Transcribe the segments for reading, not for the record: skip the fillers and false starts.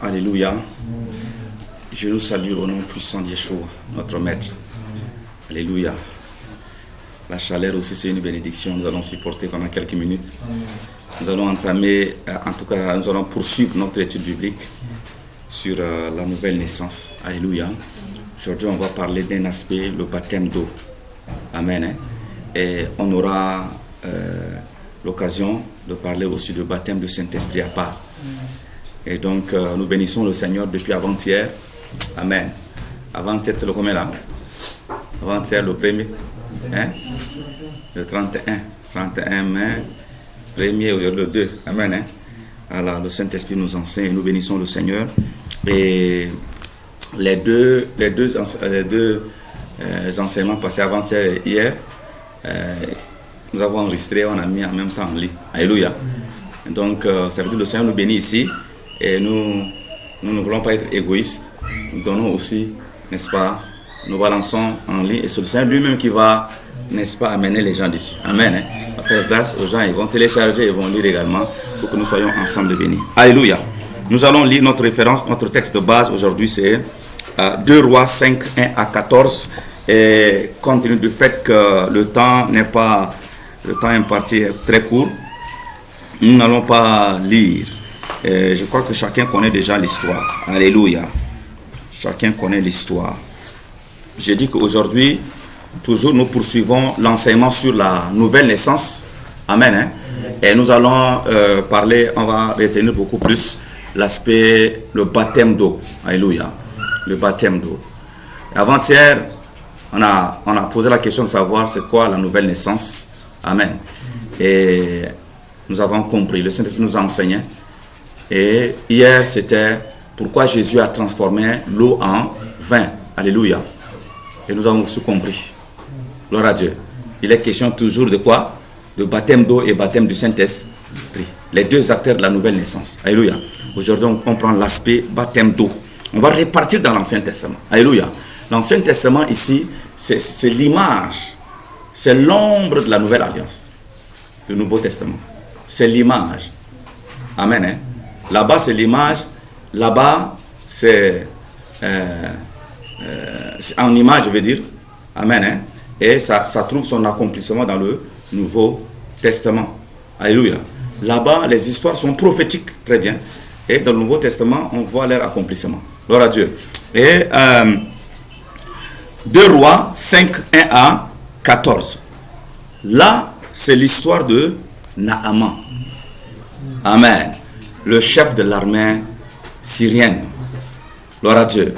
Alléluia. Je nous salue au nom puissant de Yeshua, notre Maître. Alléluia. La chaleur aussi, c'est une bénédiction. Nous allons supporter pendant quelques minutes. Nous allons entamer, en tout cas, nous allons poursuivre notre étude biblique sur la nouvelle naissance. Alléluia. Aujourd'hui, on va parler d'un aspect, le baptême d'eau. Amen. Et on aura l'occasion de parler aussi du baptême du Saint-Esprit à part. Et donc, nous bénissons le Seigneur depuis avant-hier. Amen. Avant-hier, c'est le combien là? Avant-hier, le premier. Hein? Le 31. 31 mai. Premier, le 2. Amen. Hein? Alors, le Saint-Esprit nous enseigne et nous bénissons le Seigneur. Et les deux enseignements passés avant-hier et hier, nous avons enregistré, on a mis en même temps en ligne. Alléluia. Donc, ça veut dire que le Seigneur nous bénit ici. Et nous ne voulons pas être égoïstes. Nous donnons aussi, n'est-ce pas, nous balançons en ligne. Et c'est le Seigneur lui-même qui va, n'est-ce pas, amener les gens d'ici. Amen. Hein? On va faire grâce aux gens. Ils vont télécharger, ils vont lire également pour que nous soyons ensemble bénis. Alléluia. Nous allons lire notre référence, notre texte de base aujourd'hui, c'est 2 Rois 5, 1 à 14. Et compte tenu du fait que le temps imparti est très court, nous n'allons pas lire. Et je crois que chacun connaît déjà l'histoire. Alléluia. Chacun connaît l'histoire. J'ai dit qu'aujourd'hui, toujours nous poursuivons l'enseignement sur la nouvelle naissance. Amen. Hein? Et nous allons parler, on va retenir beaucoup plus l'aspect, le baptême d'eau. Alléluia. Le baptême d'eau. Avant-hier, on a posé la question de savoir c'est quoi la nouvelle naissance. Amen. Et nous avons compris. Le Saint-Esprit nous a enseigné. Et hier, c'était pourquoi Jésus a transformé l'eau en vin. Alléluia. Et nous avons aussi compris. Gloire à Dieu. Il est question toujours de quoi? De baptême d'eau et baptême du Saint-Esprit. Les deux acteurs de la nouvelle naissance. Alléluia. Aujourd'hui, on prend l'aspect baptême d'eau. On va repartir dans l'Ancien Testament. Alléluia. L'Ancien Testament ici, c'est l'image. C'est l'ombre de la nouvelle alliance. Le Nouveau Testament. C'est l'image. Amen. Hein? Là-bas, c'est l'image. Là-bas, c'est en image, je veux dire. Amen. Hein? Et ça trouve son accomplissement dans le Nouveau Testament. Alléluia. Là-bas, les histoires sont prophétiques. Très bien. Et dans le Nouveau Testament, on voit leur accomplissement. Gloire à Dieu. Et 2 Rois 5, 1 à 14. Là, c'est l'histoire de Naaman. Amen. Le chef de l'armée syrienne. Gloire à Dieu.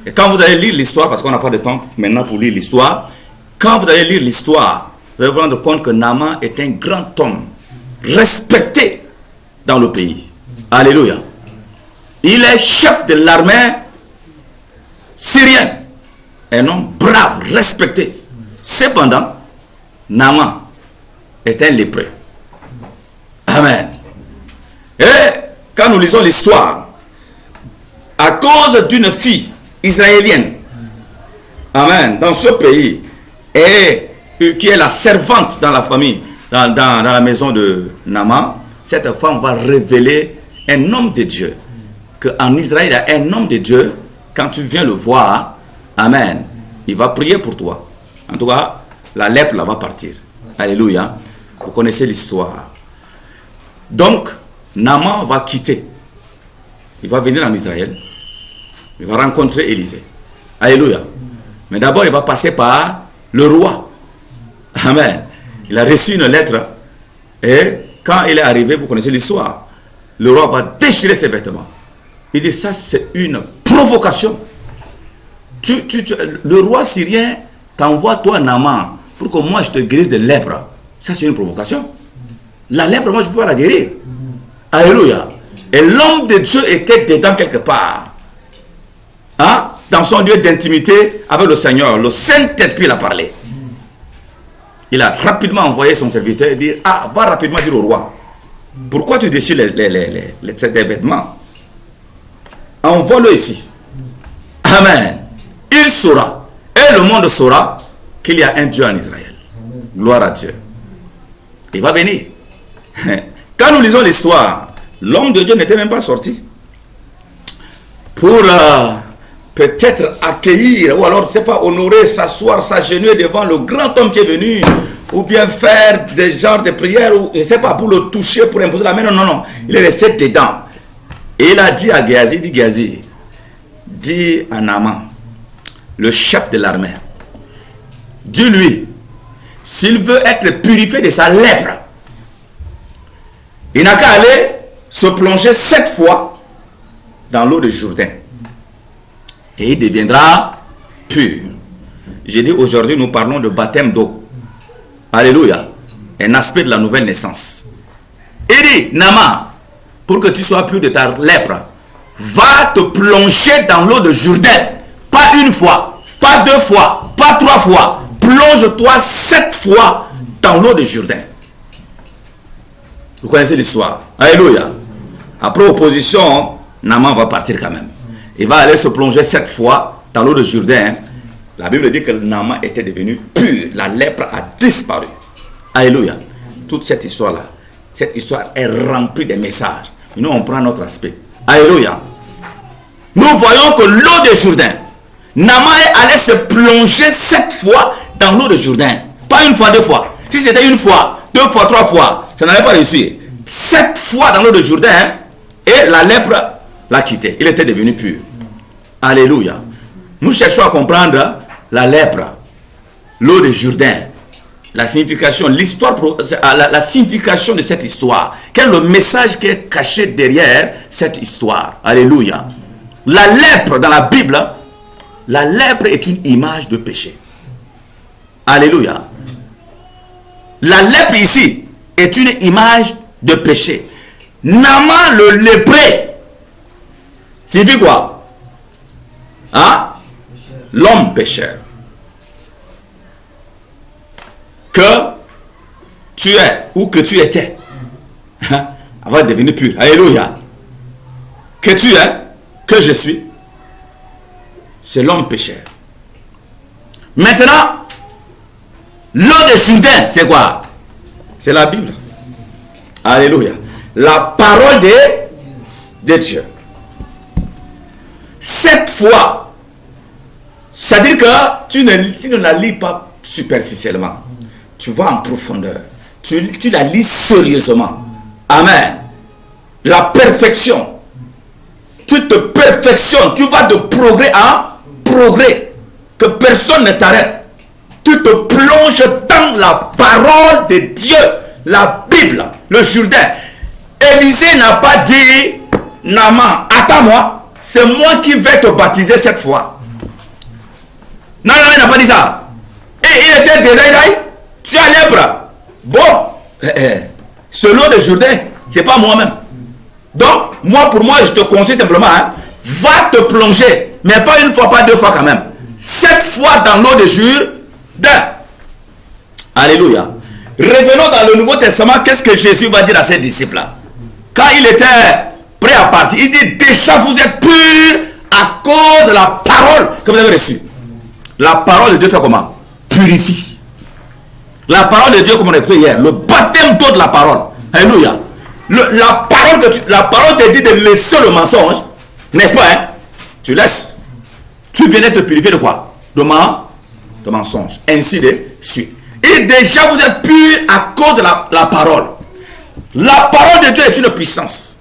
Et quand vous allez lire l'histoire, parce qu'on n'a pas de temps maintenant pour lire l'histoire, quand vous allez lire l'histoire, vous allez vous rendre compte que Naaman est un grand homme, respecté dans le pays. Alléluia. Il est chef de l'armée syrienne. Un homme brave, respecté. Cependant, Naaman est un lépreux. Amen. Et quand nous lisons l'histoire, à cause d'une fille israélienne, amen, dans ce pays, et qui est la servante dans la famille, dans la maison de Naaman, cette femme va révéler un homme de Dieu. Qu'en Israël, il y a un homme de Dieu, quand tu viens le voir, amen, il va prier pour toi. En tout cas, la lèpre là va partir. Alléluia. Vous connaissez l'histoire. Donc, Naaman va quitter. Il va venir en Israël. Il va rencontrer Élisée. Alléluia. Mais d'abord, il va passer par le roi. Amen. Il a reçu une lettre. Et quand il est arrivé, vous connaissez l'histoire. Le roi va déchirer ses vêtements. Il dit, ça c'est une provocation. Le roi syrien t'envoie toi Naaman pour que moi je te guérisse de lèpre. Ça c'est une provocation. La lèpre, moi je ne peux pas la guérir. Alléluia. Et l'homme de Dieu était dedans quelque part. Hein? Dans son lieu d'intimité avec le Seigneur. Le Saint-Esprit l'a parlé. Il a rapidement envoyé son serviteur et dit, va rapidement dire au roi. Pourquoi tu déchires les vêtements? Envoie-le ici. Amen. Il saura. Et le monde saura qu'il y a un Dieu en Israël. Gloire à Dieu. Il va venir. Quand nous lisons l'histoire, l'homme de Dieu n'était même pas sorti. pour peut-être accueillir, ou alors, je ne sais pas, honorer, s'asseoir, s'agenouiller devant le grand homme qui est venu, ou bien faire des genres de prières, ou je ne sais pas, pour le toucher, pour imposer la main. Non, non, non. Il est resté dedans. Et il a dit à Géasi, dit Géasi, dit à Naaman, le chef de l'armée, dis-lui, s'il veut être purifié de sa lèpre, il n'a qu'à aller se plonger 7 fois dans l'eau de Jourdain. Et il deviendra pur. J'ai dit aujourd'hui, nous parlons de baptême d'eau. Alléluia. Un aspect de la nouvelle naissance. Il dit, Naaman, pour que tu sois pur de ta lèpre, va te plonger dans l'eau de Jourdain. Pas une fois, pas 2 fois, pas 3 fois. Plonge-toi 7 fois dans l'eau de Jourdain. Vous connaissez l'histoire. Alléluia. Après opposition, Naaman va partir quand même. Il va aller se plonger 7 fois dans l'eau de Jourdain. La Bible dit que Naaman était devenu pur. La lèpre a disparu. Alléluia. Toute cette histoire-là, cette histoire est remplie de messages. Nous, on prend notre aspect. Alléluia. Nous voyons que l'eau de Jourdain, Naaman est allé se plonger 7 fois dans l'eau de Jourdain. Pas une fois, 2 fois. Si c'était une fois, 2 fois, 3 fois, ça n'allait pas réussir. 7 fois dans l'eau de Jourdain, et la lèpre l'a quitté. Il était devenu pur. Alléluia. Nous cherchons à comprendre la lèpre, l'eau de Jourdain, la signification, l'histoire, la signification de cette histoire. Quel est le message qui est caché derrière cette histoire? Alléluia. La lèpre dans la Bible, la lèpre est une image de péché. Alléluia. La lèpre ici est une image de péché. Naaman le lépré signifie quoi? Hein? L'homme pécheur. Que tu es ou que tu étais avant de devenir pur. Alléluia. Que tu es, que je suis, c'est l'homme pécheur. Maintenant, l'eau de Jourdain, c'est quoi? C'est la Bible. Alléluia. La parole de Dieu. 7 fois. C'est-à-dire que tu ne la lis pas superficiellement. Tu vas en profondeur. Tu la lis sérieusement. Amen. La perfection. Tu te perfectionnes. Tu vas de progrès en progrès. Que personne ne t'arrête. Tu te plonges dans la parole de Dieu. La Bible. Le Jourdain. Élisée n'a pas dit, Naaman, attends-moi. C'est moi qui vais te baptiser cette fois. Non, il n'a pas dit ça. Et il était déjà, tu as lèpre. Bon, selon le Jourdain, ce n'est pas moi-même. Donc, pour moi, je te conseille simplement, va te plonger. Mais pas une fois, pas 2 fois quand même. 7 fois dans l'eau de Jourdain. Alléluia. Revenons dans le Nouveau Testament. Qu'est-ce que Jésus va dire à ses disciples-là? Quand il était prêt à partir, il dit, déjà vous êtes purs à cause de la parole que vous avez reçue. La parole de Dieu fait comment? Purifie. La parole de Dieu, comme on a pris hier, le baptême d'eau de la parole. Alléluia. La parole te dit de laisser le mensonge, n'est-ce pas? Tu laisses. Tu viens de te purifier de quoi? De mensonge. Ainsi de suite. Et déjà vous êtes purs à cause de la parole. La parole de Dieu est une puissance.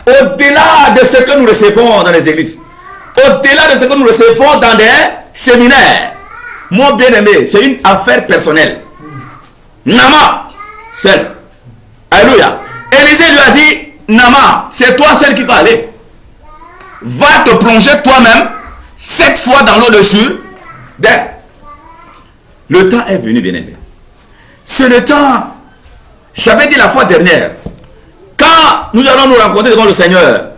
Au-delà de ce que nous recevons dans les églises, au-delà de ce que nous recevons dans des séminaires, mon bien-aimé, c'est une affaire personnelle. Naaman, seul. Alléluia. Élisée lui a dit, Naaman, c'est toi seul qui va aller. Va te plonger toi-même 7 fois dans l'eau de Jourdain. Le temps est venu, bien-aimé. C'est le temps. J'avais dit la fois dernière, quand nous allons nous rencontrer devant le Seigneur,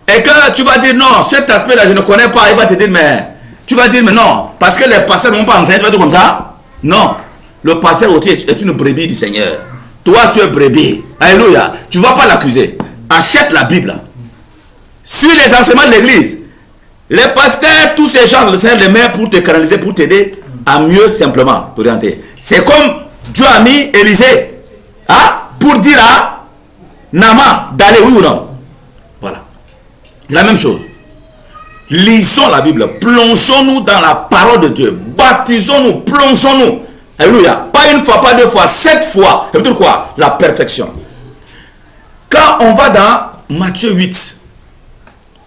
et que tu vas dire non, cet aspect-là, je ne connais pas, il va te dire, mais tu vas dire, mais non, parce que les pasteurs ne vont pas enseigner, tu vas dire comme ça. Non, le pasteur aussi est une brebis du Seigneur. Toi, tu es brebis. Alléluia. Tu ne vas pas l'accuser. Achète la Bible. Sur les enseignements de l'église, les pasteurs, tous ces gens, le Seigneur les met pour te canaliser, pour t'aider à mieux simplement t'orienter. C'est comme Dieu a mis Élisée pour dire à Naaman d'aller oui ou non. Voilà. La même chose. Lisons la Bible, plongeons-nous dans la parole de Dieu, baptisons-nous, plongeons-nous. Alléluia. Pas une fois, pas deux fois, 7 fois. Ça veut dire quoi? La perfection. Quand on va dans Matthieu 8,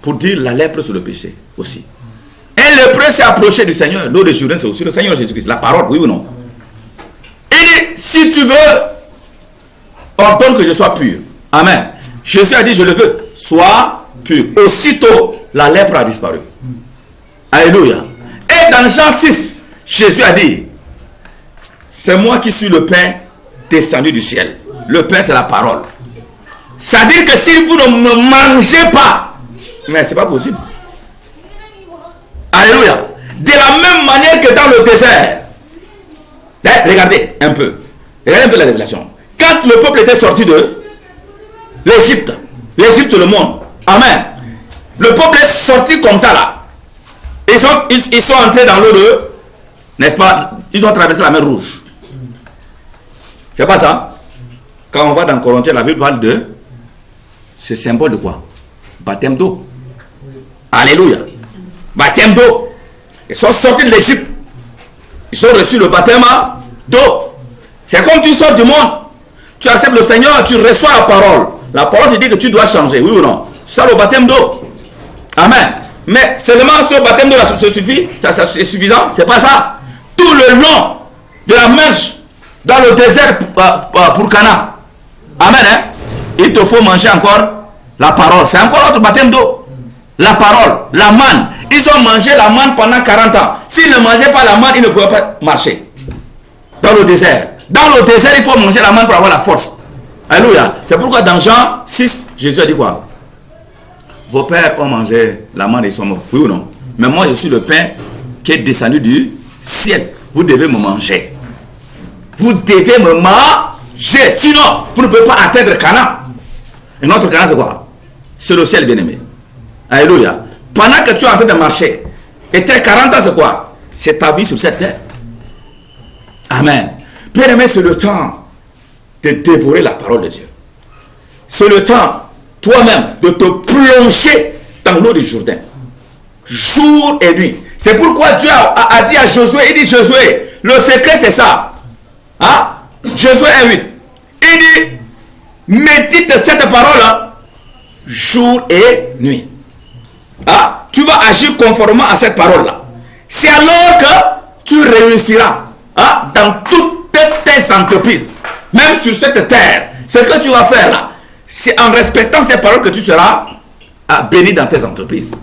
pour dire la lèpre sur le péché aussi. Un lépreux s'est approché du Seigneur. L'eau de Jourdain, c'est aussi le Seigneur Jésus-Christ. La parole, oui ou non? Il dit, si tu veux, ordonne que je sois pur. Amen. Jésus a dit, je le veux. Sois pur. Aussitôt, la lèpre a disparu. Alléluia. Et dans Jean 6, Jésus a dit, c'est moi qui suis le pain descendu du ciel. Le pain, c'est la parole. C'est-à-dire que si vous ne me mangez pas, mais c'est pas possible. Alléluia. De la même manière que dans le désert. Regardez un peu. Regardez un peu la révélation. Quand le peuple était sorti de l'Égypte, l'Égypte c'est le monde. Amen. Le peuple est sorti comme ça là. Ils sont entrés dans l'eau de, n'est-ce pas? Ils ont traversé la mer Rouge. C'est pas ça? Quand on va dans Corinthiens, la Bible parle de ce symbole de quoi? Baptême d'eau. Alléluia. Baptême d'eau. Ils sont sortis de l'Égypte. Ils ont reçu le baptême d'eau. C'est comme tu sors du monde. Tu acceptes le Seigneur, tu reçois la parole. La parole te dit que tu dois changer, oui ou non? C'est le baptême d'eau. Amen. Mais seulement ce baptême d'eau, ça suffit? C'est suffisant? C'est pas ça. Tout le long de la marche dans le désert pour Cana. Amen. Hein? Il te faut manger encore la parole. C'est encore autre baptême d'eau. La parole, la manne. Ils ont mangé la manne pendant 40 ans. S'ils ne mangeaient pas la manne, ils ne pouvaient pas marcher. Dans le désert. Dans le désert, il faut manger la manne pour avoir la force. Alléluia. C'est pourquoi dans Jean 6, Jésus a dit quoi? Vos pères ont mangé la manne et ils sont morts. Oui ou non? Mais moi, je suis le pain qui est descendu du ciel. Vous devez me manger. Vous devez me manger. Sinon, vous ne pouvez pas atteindre Canaan. Et notre Canaan, c'est quoi? C'est le ciel, bien-aimé. Alléluia. Pendant que tu es en train de marcher, et tes 40 ans, c'est quoi? C'est ta vie sur cette terre. Amen. Bien-aimé, c'est le temps de dévorer la parole de Dieu. C'est le temps, toi-même, de te plonger dans l'eau du Jourdain. Jour et nuit. C'est pourquoi Dieu a dit à Josué, il dit, Josué, le secret c'est ça. Hein? Josué 1:8. Il dit, médite cette parole jour et nuit. Ah, tu vas agir conformément à cette parole-là. C'est alors que tu réussiras dans toutes tes entreprises, même sur cette terre. Ce que tu vas faire là, c'est en respectant ces paroles que tu seras béni dans tes entreprises.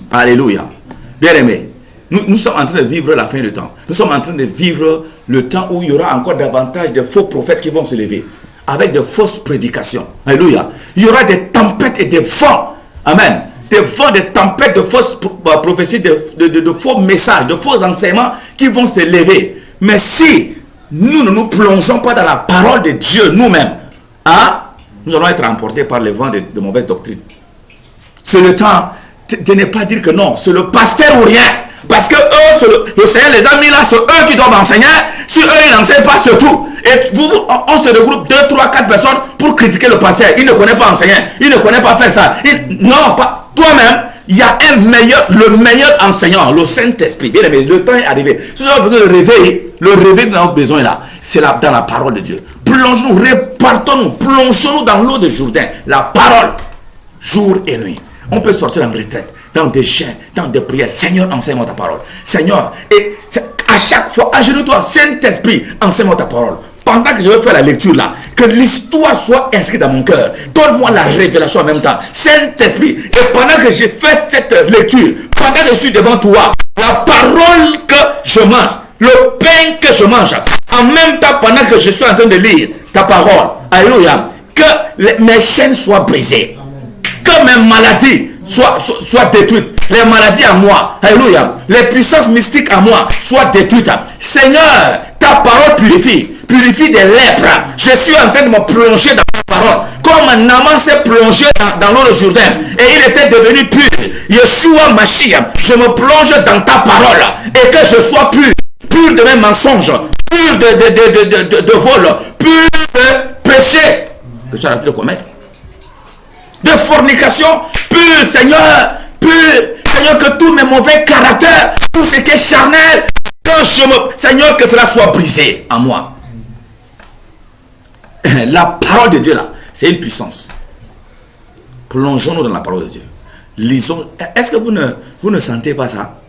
Alléluia. Bien-aimé, nous sommes en train de vivre la fin du temps. Nous sommes en train de vivre le temps où il y aura encore davantage de faux prophètes qui vont se lever avec de fausses prédications. Alléluia. Il y aura des tempêtes et des vents. Amen. Des vents, des tempêtes, de fausses prophéties, de faux messages, de faux enseignements qui vont se lever. Mais si nous ne nous plongeons pas dans la parole de Dieu nous-mêmes, nous allons être emportés par les vents de mauvaises doctrines. C'est le temps de ne pas dire que non, c'est le pasteur ou rien. Parce que eux, le Seigneur les a mis là, c'est eux qui doivent enseigner. Si eux, ils n'enseignent pas, c'est tout. Et on se regroupe 2, 3, 4 personnes pour critiquer le pasteur. Il ne connaît pas enseigner, il ne connaît pas faire ça. Non, pas toi-même. Il y a le meilleur enseignant, le Saint-Esprit. Bien aimé, le temps est arrivé. Si nous avons besoin de réveil, le réveil que nous avons besoin là, c'est dans la parole de Dieu. Plongeons-nous, repartons-nous, plongeons-nous dans l'eau de Jourdain. La parole, jour et nuit. On peut sortir en retraite, dans des jeûnes, dans des prières. Seigneur, enseigne-moi ta parole. Seigneur, et à chaque fois, agenouille-toi, Saint-Esprit, enseigne-moi ta parole. Pendant que je vais faire la lecture là, que l'histoire soit inscrite dans mon cœur. Donne-moi la révélation en même temps. Saint-Esprit, et pendant que je fais cette lecture, pendant que je suis devant toi, la parole que je mange, le pain que je mange, en même temps pendant que je suis en train de lire ta parole, alléluia, que mes chaînes soient brisées, que mes maladies soient détruites, les maladies à moi, alléluia, les puissances mystiques à moi soient détruites. Seigneur, ta parole purifie des lèpres. Je suis en train de me plonger dans ta parole. Comme un amant s'est plongé dans l'eau de Jourdain et il était devenu pur. Yeshua Mashiach, je me plonge dans ta parole et que je sois pur. Pur de mes mensonges, pur de vol, pur de péché que tu as pu commettre. de fornication, pur, Seigneur, pur, Seigneur, que tous mes mauvais caractères, tout ce qui est charnel, Seigneur, que cela soit brisé en moi. La parole de Dieu là, c'est une puissance. Plongeons-nous dans la parole de Dieu. Lisons. Est-ce que vous ne sentez pas ça?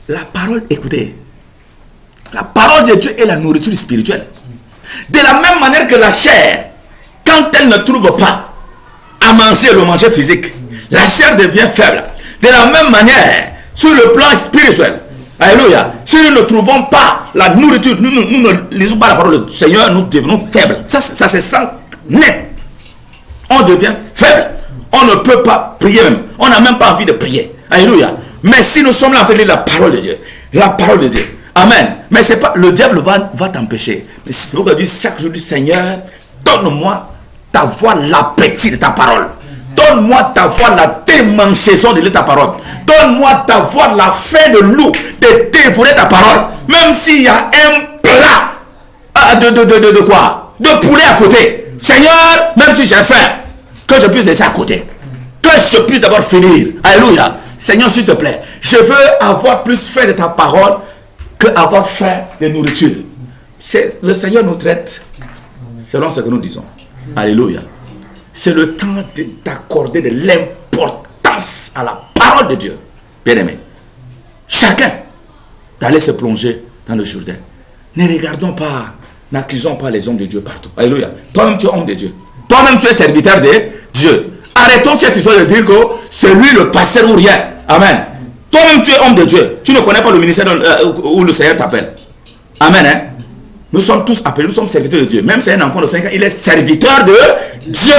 La parole, écoutez, la parole de Dieu est la nourriture spirituelle. De la même manière que la chair, quand elle ne trouve pas à manger le manger physique, la chair devient faible. De la même manière, sur le plan spirituel, alléluia, si nous ne trouvons pas la nourriture, nous ne lisons pas la parole du Seigneur, nous devenons faibles. Ça se sent net. On devient faible. On ne peut pas prier même. On n'a même pas envie de prier. Alléluia. Mais si nous sommes là en train de lire la parole de Dieu, la parole de Dieu, amen. Mais c'est pas, le diable va t'empêcher. Mais c'est pourquoi Dieu chaque jour dit, Seigneur, donne-moi ta voix, l'appétit de ta parole. Donne-moi ta voix, la démangeaison de ta parole. Donne-moi ta voix, la faim de loup, de dévorer ta parole. Même s'il y a un plat de quoi? De poulet à côté. Seigneur, même si j'ai faim, que je puisse laisser à côté. Que je puisse d'abord finir. Alléluia. Seigneur, s'il te plaît, je veux avoir plus faim de ta parole que avoir faim de nourriture. Le Seigneur nous traite selon ce que nous disons. Alléluia. C'est le temps d'accorder de l'importance à la parole de Dieu. Bien-aimé, chacun d'aller se plonger dans le Jourdain. Ne regardons pas, n'accusons pas les hommes de Dieu partout. Alléluia. Toi-même tu es homme de Dieu. Toi-même tu es serviteur de Dieu. Arrêtons cette histoire de dire que c'est lui le pasteur ou rien. Amen. Toi-même tu es homme de Dieu. Tu ne connais pas le ministère où le Seigneur t'appelle. Amen. Hein? Nous sommes tous appelés, nous sommes serviteurs de Dieu. Même si c'est un enfant de 5 ans, il est serviteur de Dieu.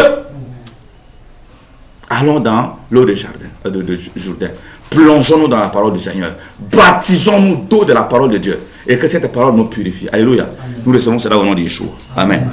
Allons dans l'eau de Jourdain. Plongeons-nous dans la parole du Seigneur. Baptisons-nous d'eau de la parole de Dieu. Et que cette parole nous purifie. Alléluia. Nous recevons cela au nom de Yeshua. Amen.